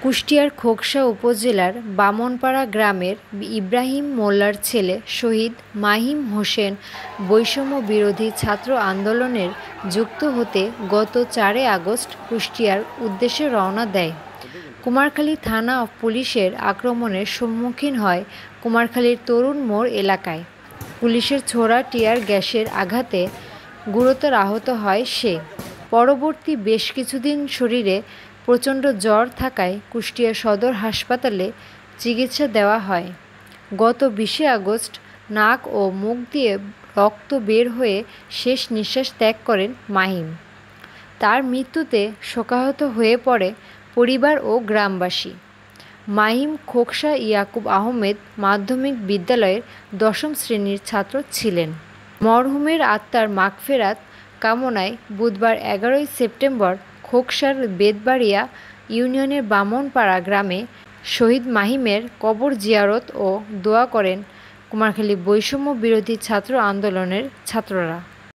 কুষ্টিয়ার খোকসা উপজেলার বামনপাড়া গ্রামের ইব্রাহিম মোল্লার ছেলে শহীদ মাহিম হোসেন বৈষম্য বিরোধী ছাত্র আন্দোলনের যুক্ত হতে গত ৪ আগস্ট কুষ্টিয়ার উদ্দেশ্যে রওনা দেয়। কুমারখালী থানা পুলিশের আক্রমণের সম্মুখীন হয় কুমারখালীর তরুণ মোড় এলাকায়। পুলিশের ছোড়া টিয়ার গ্যাসের আঘাতে গুরুতর আহত হয় সে। পরবর্তী বেশ কিছুদিন শরীরে প্রচণ্ড জ্বর থাকায় কুষ্টিয়া সদর হাসপাতালে চিকিৎসা দেওয়া হয়। গত ২০ আগস্ট নাক ও মুখ দিয়ে রক্ত বের হয়ে শেষ নিঃশ্বাস ত্যাগ করেন মাহিম। তার মৃত্যুতে শোকাহত হয়ে পড়ে পরিবার ও গ্রামবাসী। মাহিম খোকসা ইয়াকুব আহমেদ মাধ্যমিক বিদ্যালয়ের ১০ম শ্রেণীর ছাত্র ছিলেন। মরহুমের আত্মার মাগফেরাত কামনায় বুধবার ১১ সেপ্টেম্বর খোকসার বেতবাড়িয়া ইউনিয়নের বামনপাড়া গ্রামে শহীদ মাহিমের কবর জিয়ারত ও দোয়া করেন কুমারখালী বৈষম্য বিরোধী ছাত্র আন্দোলনের ছাত্ররা।